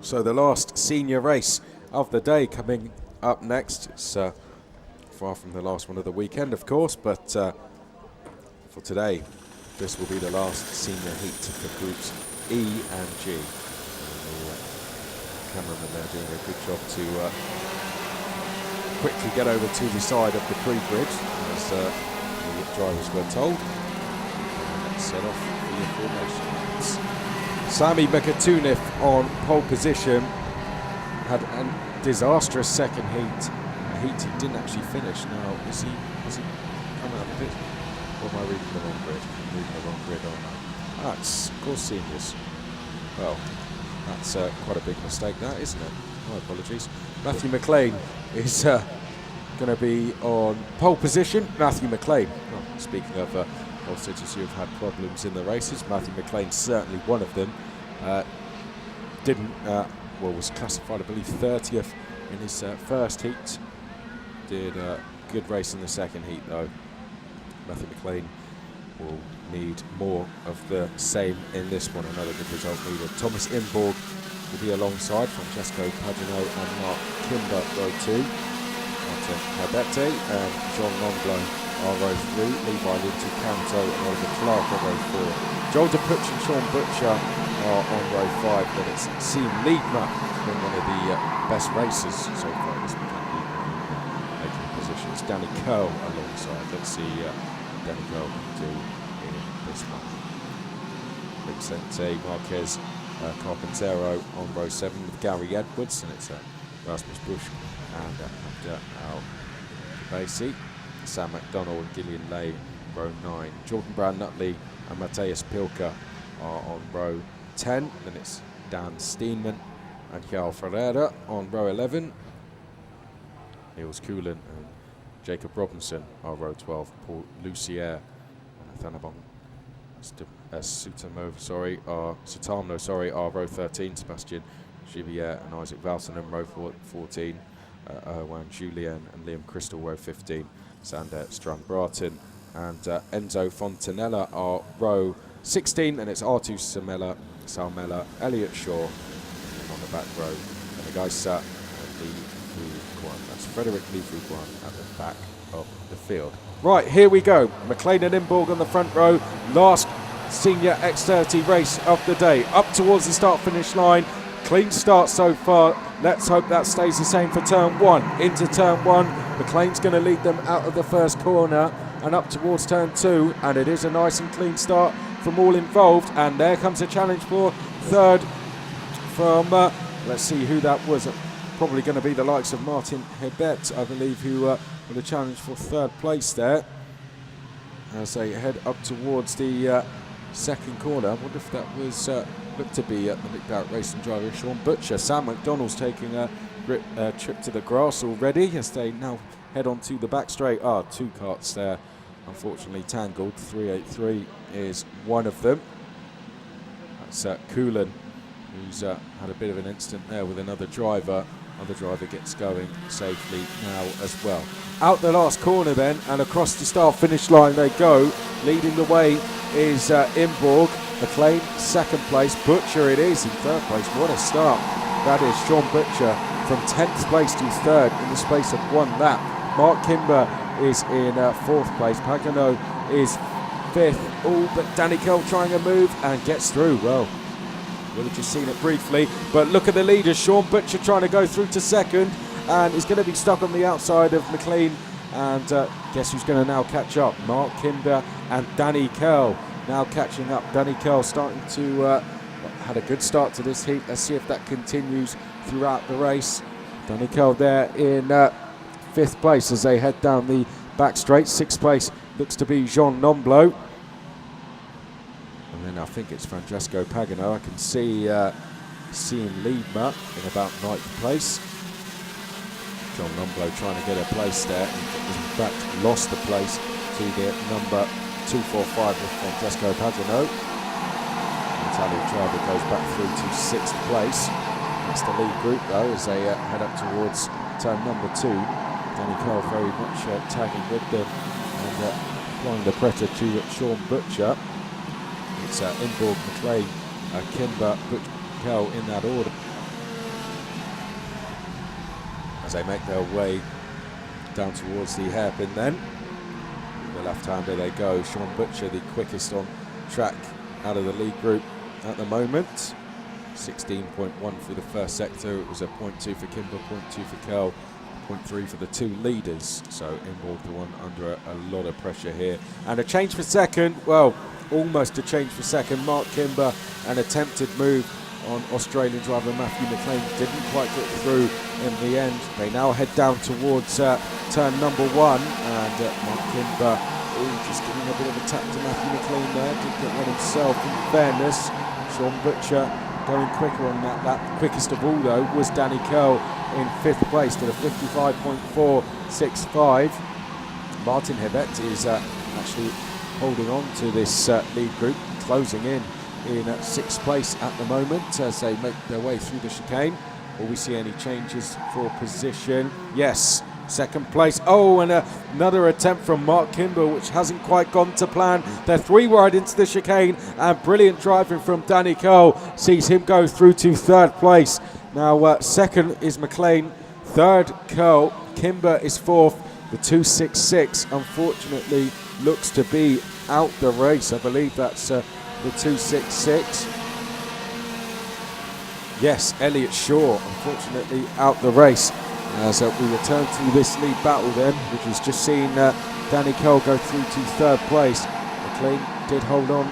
So the last senior race of the day coming up next. It's far from the last one of the weekend, of course, but for today, this will be the last senior heat for groups E and G. And the cameraman there doing a good job to quickly get over to the side of the pre-grid, as the drivers were told. And let's set off the information. Sami Bekatuniv on pole position had a disastrous second heat. A heat he didn't actually finish. Now, was he coming out of it? Or am I reading the wrong grid? I'm reading the wrong grid on that. It's, of course, seniors. Well, that's quite a big mistake, that, isn't it? My apologies. Matthew McLean is going to be on pole position. Matthew McLean, oh, speaking of pole sitters who have had problems in the races, Matthew McLean certainly one of them. Was classified, I believe, 30th in his first heat. Did a good race in the second heat, though. Matthew McLean will need more of the same in this one. Another good result needed. Thomas Imborg will be alongside Francesco Pagano and Mark Kimber, row 2. Martin Cabete and John Monblow are row 3. Levi Linton Canto and Oliver Clark are row 4. Joel DePutch and Sean Butcher are on row 5. Then it's Sean Liedma, been one of the best racers so far this weekend, making positions. Danny Curl alongside. Let's see Danny Curl can do in this one. Vincente Marquez Carpintero on row 7 with Gary Edwards, and it's Rasmus Busch and Abder Al-Baisi. Sam McDonald and Gillian Lay, row 9. Jordan Brown Nutley and Matthias Pilker are on row 10. Then it's Dan Steenman and Jarl Ferreira on row 11. Niels Kuhlen and Jacob Robinson are row 12. Paul Lucier and Thanabon Sutamo are row 13. Sebastian Givier and Isaac Valtonen row 14. Erwan Julien and Liam Crystal row 15. Sander Strand-Bratton and Enzo Fontanella are row 16, and it's Artu Salmela, Elliot Shaw on the back row, and the Gaisa and Lee Fu Guan. That's Frederick Lee Fu Guan at the back of the field. Right, here we go. McLean and Imborg on the front row. Last senior X30 race of the day. Up towards the start-finish line. Clean start so far. Let's hope that stays the same for turn 1. Into turn 1. McLean's going to lead them out of the first corner and up towards turn 2. And it is a nice and clean start from all involved. And there comes a challenge for third from, let's see who that was. Probably going to be the likes of Martin Hebert, I believe, who with a challenge for third place there. As they head up towards the second corner. I wonder if that was looked to be the Nick Barrett racing driver Sean Butcher. Sam McDonald's taking a trip to the grass already as they now head on to the back straight. Two carts there, unfortunately tangled. 383 is one of them. That's Kuhlen, who's had a bit of an incident there with another driver. Other driver gets going safely now as well. Out the last corner then, and across the start-finish line they go. Leading the way is Imborg. McLean, second place. Butcher it is in third place. What a start. That is Sean Butcher from 10th place to third in the space of one lap. Mark Kimber is in fourth place. Pagano is fifth. Oh, but Danny Kell trying a move and gets through. Well, we'll have just seen it briefly, but look at the leaders. Sean Butcher trying to go through to second, and he's going to be stuck on the outside of McLean. And guess who's going to now catch up? Mark Kimber and Danny Curl now catching up. Danny Curl starting to had a good start to this heat. Let's see if that continues throughout the race. Danny Curl there in fifth place as they head down the back straight. Sixth place looks to be Jean Nomblo. And then I think it's Francesco Pagano. I can see Sean Liedma in about ninth place. John Nomblo trying to get a place there. In fact, lost the place to the number 245 with Francesco Pagano. The Italian driver goes back through to sixth place. That's the lead group though as they head up towards turn number 2. Danny Cole very much tagging with them and applying the pressure to Sean Butcher. It's Imborg, McLean, Kimber, Butcher, Cole in that order. as they make their way down towards the hairpin then. The left-hander they go. Sean Butcher, the quickest on track out of the lead group at the moment. 16.1 for the first sector. It was a 0.2 for Kimber, 0.2 for Curl, 0.3 for the two leaders. So Imborg, the one under a lot of pressure here. And a change for second. Well, almost a change for second. Mark Kimber, an attempted move on Australian driver Matthew McLean, didn't quite get through in the end. They now head down towards turn number 1, and Mark Kimber just giving a bit of a tap to Matthew McLean there. Did get one himself, in fairness. Sean Butcher going quicker on that lap. Quickest of all though was Danny Curl in 5th place at a 55.465. Martin Hibbett is actually holding on to this lead group, closing in 6th place at the moment as they make their way through the chicane. Will we see any changes for position? Yes, 2nd place. Oh, and another attempt from Mark Kimber, which hasn't quite gone to plan. They're 3 wide into the chicane, and brilliant driving from Danny Curl sees him go through to 3rd place. Now, 2nd is McLean, 3rd Curl, Kimber is 4th. The 266, unfortunately, looks to be out the race. I believe that's the 266. Yes, Elliot Shaw, unfortunately, out the race. As we return to this lead battle then, which was just seeing Danny Curl go through to 3rd place. McLean did hold on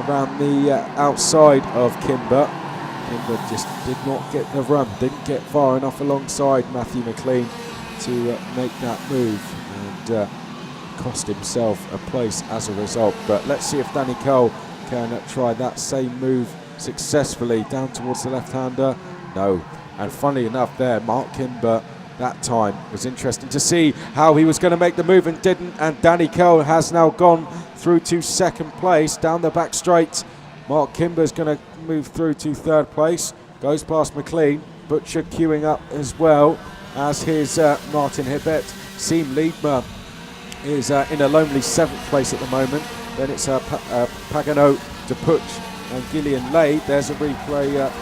around the outside of Kimber. Kimber just did not get the run, didn't get far enough alongside Matthew McLean to make that move, and cost himself a place as a result. But let's see if Danny Curl can try that same move successfully. Down towards the left-hander, no. And funnily enough there, Mark Kimber that time was interesting to see how he was going to make the move and didn't, and Danny Curl has now gone through to 2nd place down the back straight. Mark Kimber's going to move through to 3rd place, goes past McLean. Butcher queuing up as well as his Martin Hibbett. Seam Liedmer is in a lonely 7th place at the moment. Then it's Pagano, DePuch and Gillian Lay. There's a replay of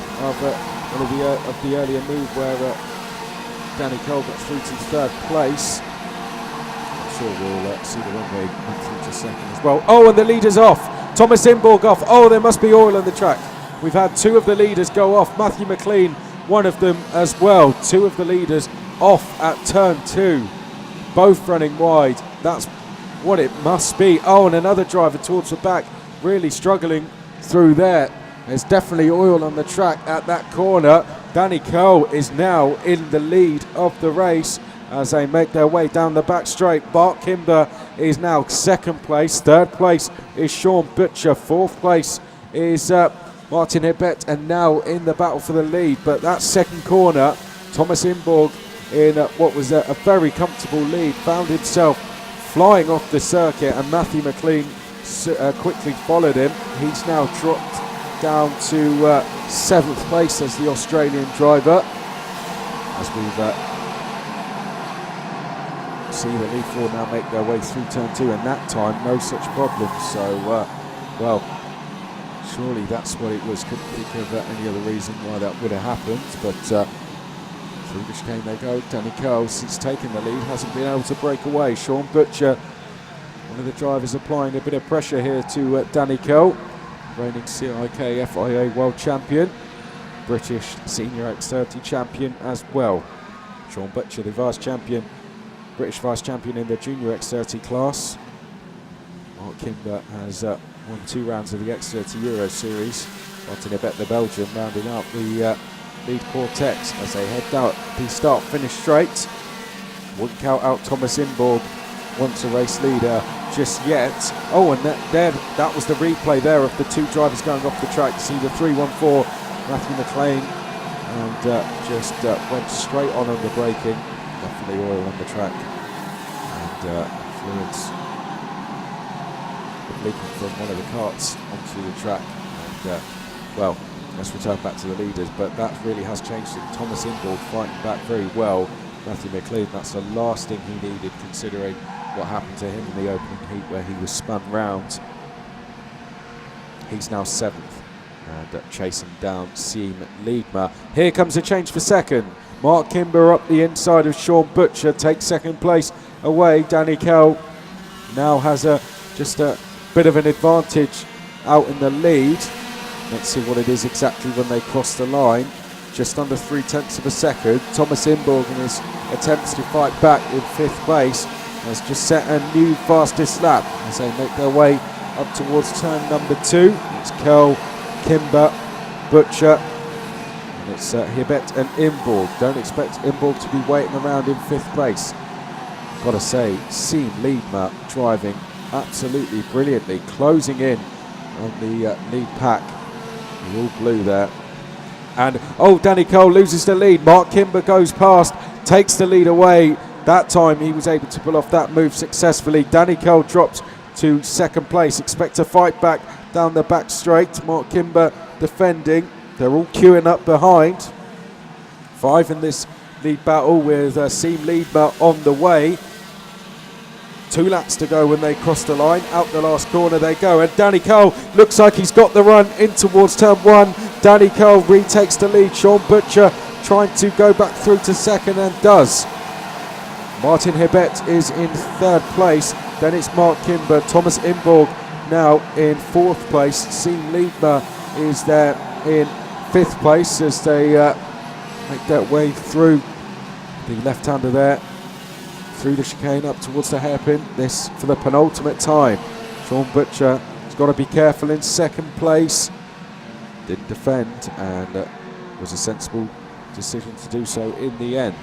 one of the earlier move where Danny Curl got through to 3rd place. I'm sure we'll see the runway move through to 2nd as well. Oh, and the leader's off. Thomas Imborg off. Oh, there must be oil on the track. We've had 2 of the leaders go off. Matthew McLean, one of them as well. 2 of the leaders off at turn 2. Both running wide. That's what it must be. Oh, and another driver towards the back, really struggling through there. There's definitely oil on the track at that corner. Danny Curl is now in the lead of the race as they make their way down the back straight. Mark Kimber is now 2nd place. 3rd place is Sean Butcher. 4th place is Martin Hibbett, and now in the battle for the lead. But that 2nd corner, Thomas Imborg in what was a very comfortable lead, found himself flying off the circuit, and Matthew McLean quickly followed him. He's now dropped down to 7th place as the Australian driver. As we've see the lead 4 now make their way through turn 2, and that time no such problems. So, well, surely that's what it was. Couldn't think of any other reason why that would have happened. But through the chicane they go. Danny Curl, since taking the lead, hasn't been able to break away. Sean Butcher, one of the drivers, applying a bit of pressure here to Danny Curl, reigning CIK FIA World Champion, British Senior X30 Champion as well. Sean Butcher, the Vice Champion, British Vice Champion in the Junior X30 class. Mark Kimber has won 2 rounds of the X30 Euro Series. Martin Hibbett, the Belgian, rounding out the lead quartet as they head out the start-finish straight. Wouldn't count out Thomas Imborg, once a race leader, just yet. Oh, and that was the replay there of the 2 drivers going off the track. See the 314 Matthew McLean, and just went straight on the braking. Definitely oil on the track, and fluids leaking from one of the carts onto the track. And well, let's return back to the leaders, but that really has changed it. Thomas Imborg fighting back very well. Matthew McLean, that's the last thing he needed, considering what happened to him in the opening heat where he was spun round. He's now 7th and chasing down Seam Liedmer. Here comes a change for 2nd. Mark Kimber up the inside of Sean Butcher, takes second place away. Danny Kell now has just a bit of an advantage out in the lead. Let's see what it is exactly when they cross the line. Just under 0.3 of a second. Thomas Imborg in his attempts to fight back in 5th place has just set a new fastest lap as they make their way up towards turn number 2. It's Kell, Kimber, Butcher, and it's Hibbett and Imborg. Don't expect Imborg to be waiting around in 5th place. Gotta say, Seam Liedma driving absolutely brilliantly, closing in on the lead pack. The all blue there. And Danny Cole loses the lead. Mark Kimber goes past, takes the lead away. That time he was able to pull off that move successfully. Danny Cole drops to 2nd place. Expect a fight back down the back straight. Mark Kimber defending. They're all queuing up behind. 5 in this lead battle with Seam Liedma on the way. 2 laps to go when they cross the line. Out the last corner they go, and Danny Cole looks like he's got the run in towards turn 1. Danny Cole retakes the lead. Sean Butcher trying to go back through to 2nd and does. Martin Hibbett is in 3rd place. Then it's Mark Kimber. Thomas Imborg now in 4th place. Seam Liedma is there in 5th place as they make their way through the left-hander there, through the chicane up towards the hairpin. This for the penultimate time. Sean Butcher has got to be careful in 2nd place. Didn't defend, and was a sensible decision to do so in the end.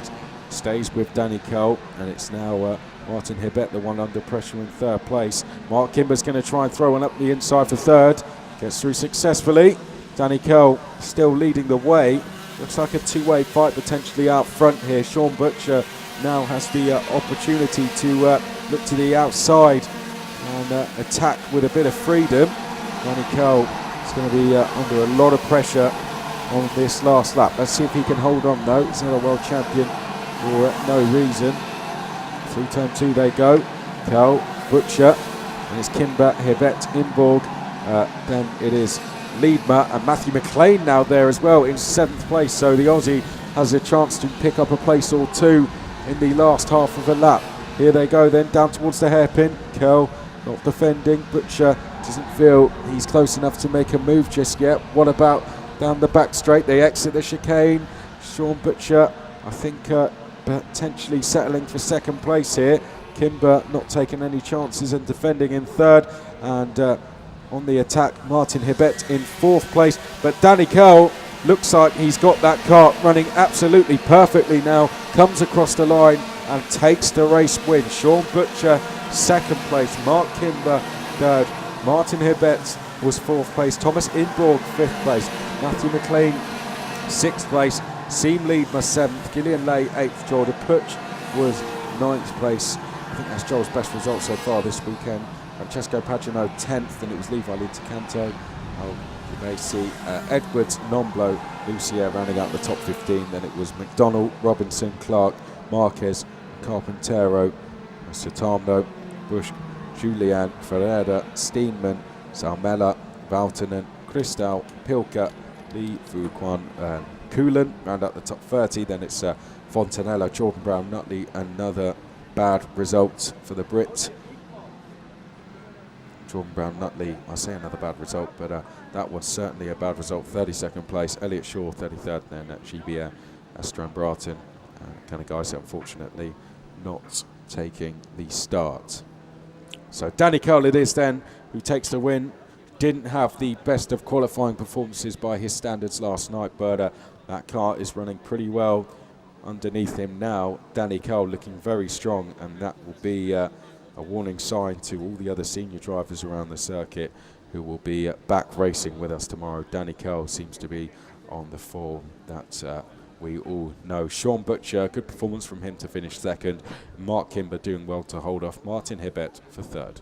Stays with Danny Cole, and it's now Martin Hibbett, the one under pressure in 3rd place. Mark Kimber's going to try and throw one up the inside for 3rd. Gets through successfully. Danny Cole still leading the way. Looks like a 2-way fight potentially out front here. Sean Butcher now has the opportunity to look to the outside and attack with a bit of freedom. Danny Cole is going to be under a lot of pressure on this last lap. Let's see if he can hold on though. He's not a world champion for no reason. Through turn 2 they go. Cole, Butcher, and it's Kimber, Hibbett, Imborg. Then it is Liedma and Matthew McLean now there as well in 7th place. So the Aussie has a chance to pick up a place or 2 in the last half of a lap. Here they go then down towards the hairpin. Cole not defending. Butcher doesn't feel he's close enough to make a move just yet. What about down the back straight? They exit the chicane. Sean Butcher, I think, potentially settling for 2nd place here. Kimber not taking any chances and defending in 3rd. And on the attack, Martin Hibbett in 4th place. But Danny Cole looks like he's got that car running absolutely perfectly now. Comes across the line and takes the race win. Sean Butcher 2nd place. Mark Kimber 3rd. Martin Hibbett was 4th place. Thomas Imborg 5th place. Matthew McLean 6th place. Seam Liedma 7th. Gillian Lay 8th. Jordan Putch was 9th place. I think that's Joel's best result so far this weekend. Francesco Pagano 10th, and it was Levi Linticanto. You may see Edwards, Nomblo, Lucia rounding out the top 15. Then it was McDonald, Robinson, Clark, Marquez, Carpintero, Sutamno, Bush, Julian, Ferreira, Steenman, Salmela, Valtonen, Cristal, Pilka, Lee, Fuquan, and Coolan round out the top 30. Then it's Fontanella, Jordan Brown, Nutley. Another bad result for the Brit. Jordan Brown, Nutley, I say another bad result, but that was certainly a bad result. 32nd place, Elliot Shaw 33rd, then at GBA, Astran Bratton, kind of guys unfortunately not taking the start. So Danny Cole it is then who takes the win. Didn't have the best of qualifying performances by his standards last night, but that car is running pretty well underneath him now. Danny Cole looking very strong, and that will be a warning sign to all the other senior drivers around the circuit who will be back racing with us tomorrow. Danny Cole seems to be on the form that we all know. Sean Butcher, good performance from him to finish 2nd. Mark Kimber doing well to hold off Martin Hibbett for 3rd.